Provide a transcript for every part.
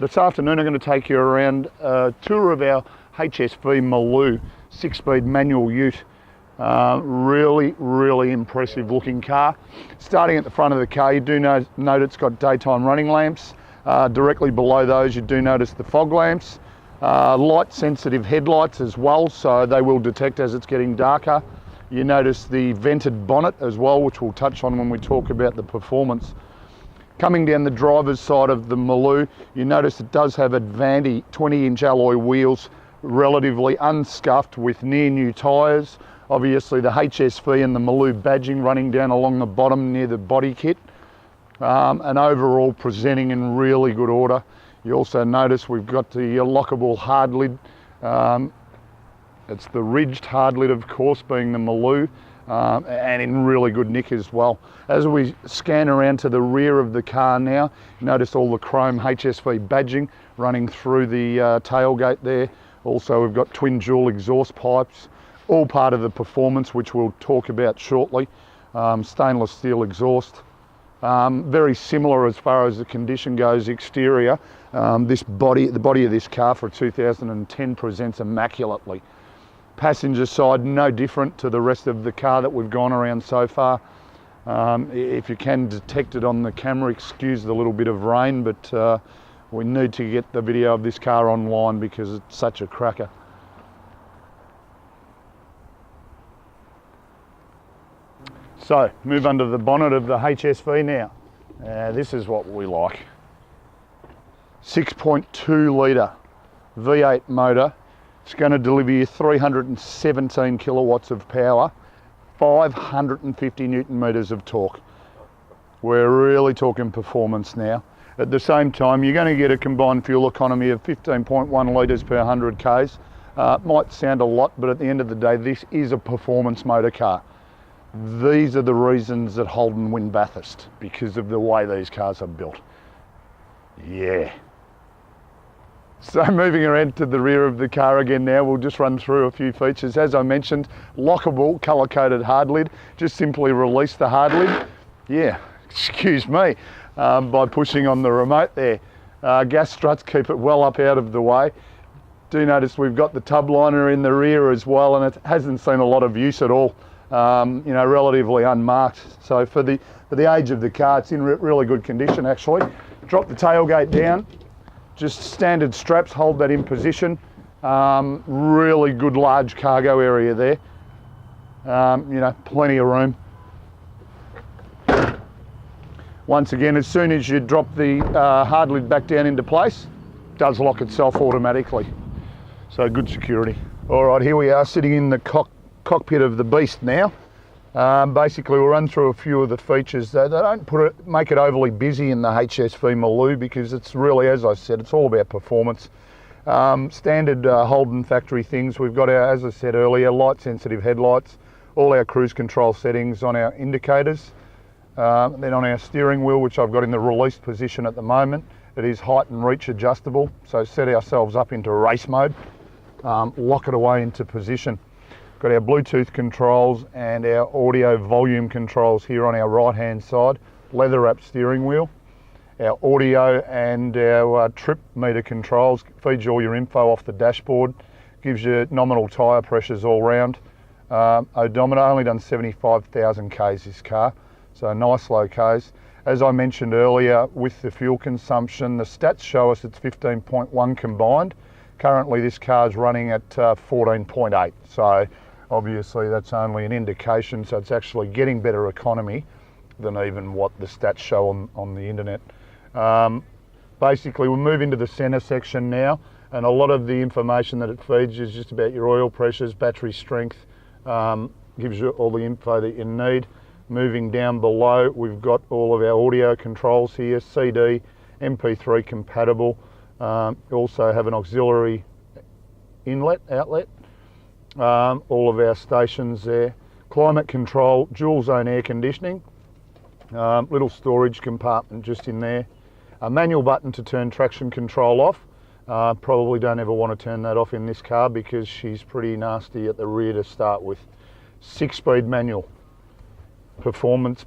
This afternoon I'm going to take you around a tour of our HSV Maloo 6-speed manual ute. Really impressive looking car. Starting at the front of the car, you do note it's got daytime running lamps. Directly below those you do notice the fog lamps. Light sensitive headlights as well, so they will detect as it's getting darker. You notice the vented bonnet as well, which we'll touch on when we talk about the performance. Coming down the driver's side of the Maloo, you notice it does have Avanti 20-inch alloy wheels, relatively unscuffed with near new tyres. Obviously the HSV and the Maloo badging running down along the bottom near the body kit. And overall presenting in really good order. You also notice we've got the lockable hard lid. It's the ridged hard lid, of course, being the Maloo. And in really good nick as well. As we scan around to the rear of the car now, you notice all the chrome HSV badging running through the tailgate there. Also we've got twin dual exhaust pipes, all part of the performance, which we'll talk about shortly. Stainless steel exhaust. Very similar as far as the condition goes exterior. The body of this car for 2010 presents immaculately. Passenger side, no different to the rest of the car that we've gone around so far. If you can detect it on the camera, excuse the little bit of rain, but we need to get the video of this car online because it's such a cracker. So, move under the bonnet of the HSV now. This is what we like. 6.2 litre V8 motor. It's going to deliver you 317 kilowatts of power, 550 newton meters of torque. We're really talking performance now. At the same time, you're going to get a combined fuel economy of 15.1 litres per 100 k's. Might sound a lot, but at the end of the day, this is a performance motor car. These are the reasons that Holden win Bathurst, because of the way these cars are built. Yeah. So moving around to the rear of the car again now, we'll just run through a few features. As I mentioned, lockable colour-coded hard lid. Just simply release the hard lid. Yeah, excuse me, by pushing on the remote there. Gas struts keep it well up out of the way. Do notice we've got the tub liner in the rear as well, and it hasn't seen a lot of use at all. You know, relatively unmarked. So for the age of the car, it's in really good condition actually. Drop the tailgate down. Just standard straps hold that in position. Really good large cargo area there. You know, plenty of room. Once again, as soon as you drop the hard lid back down into place, it does lock itself automatically. So good security. All right, here we are sitting in the cockpit of the beast now. Basically we'll run through a few of the features. They don't make it overly busy in the HSV Maloo because it's really, as I said, it's all about performance. Standard Holden factory things. We've got our, as I said earlier, light sensitive headlights, all our cruise control settings on our indicators. Then on our steering wheel, which I've got in the released position at the moment, it is height and reach adjustable. So set ourselves up into race mode, lock it away into position. Got our Bluetooth controls and our audio volume controls here on our right hand side, leather wrapped steering wheel. Our audio and our trip meter controls feeds you all your info off the dashboard, gives you nominal tyre pressures all round. Odometer only done 75,000 k's this car, so nice low k's. As I mentioned earlier, with the fuel consumption, the stats show us it's 15.1 combined. Currently this car is running at 14.8, so obviously that's only an indication, so it's actually getting better economy than even what the stats show on the internet. Basically we'll move into the centre section now, and a lot of the information that it feeds is just about your oil pressures, battery strength, gives you all the info that you need. Moving down below, we've got all of our audio controls here, CD, MP3 compatible. Also have an auxiliary outlet. All of our stations there. Climate control, dual zone air conditioning. Little storage compartment just in there. A manual button to turn traction control off. Probably don't ever want to turn that off in this car because she's pretty nasty at the rear to start with. 6-speed manual. Performance.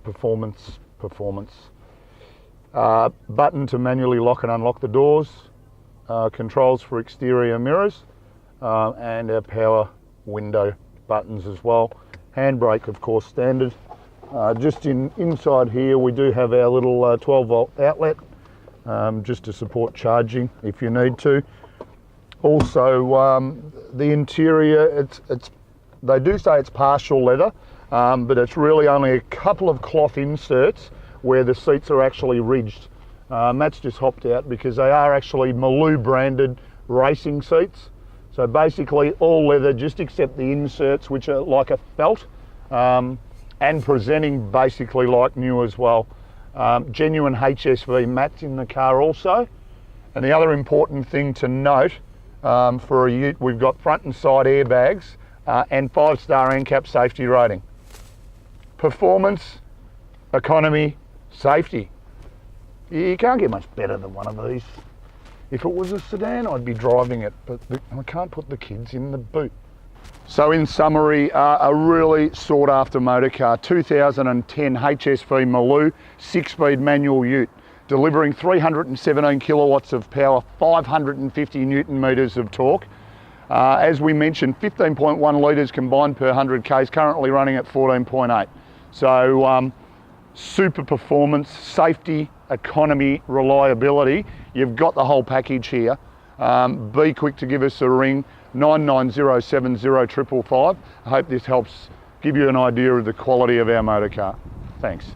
Button to manually lock and unlock the doors. controls for exterior mirrors, and our power window buttons as well. Handbrake, of course, standard. Just inside here we do have our little 12 volt outlet, just to support charging if you need to. Also, the interior, they do say it's partial leather, but it's really only a couple of cloth inserts where the seats are actually ridged. Matt's just hopped out because they are actually Maloo branded racing seats. So basically all leather, just except the inserts, which are like a felt, and presenting basically like new as well. Genuine HSV mats in the car also. And the other important thing to note, for a ute, we've got front and side airbags, and 5-star NCAP safety rating. Performance, economy, safety. You can't get much better than one of these. If it was a sedan, I'd be driving it, but I can't put the kids in the boot. So in summary, a really sought after motor car, 2010 HSV Maloo 6-speed manual ute, delivering 317 kilowatts of power, 550 Newton meters of torque. As we mentioned, 15.1 litres combined per 100 k's, currently running at 14.8. So super performance, safety, economy, reliability. You've got the whole package here. Be quick to give us a ring, 99070555. I hope this helps give you an idea of the quality of our motor car. Thanks.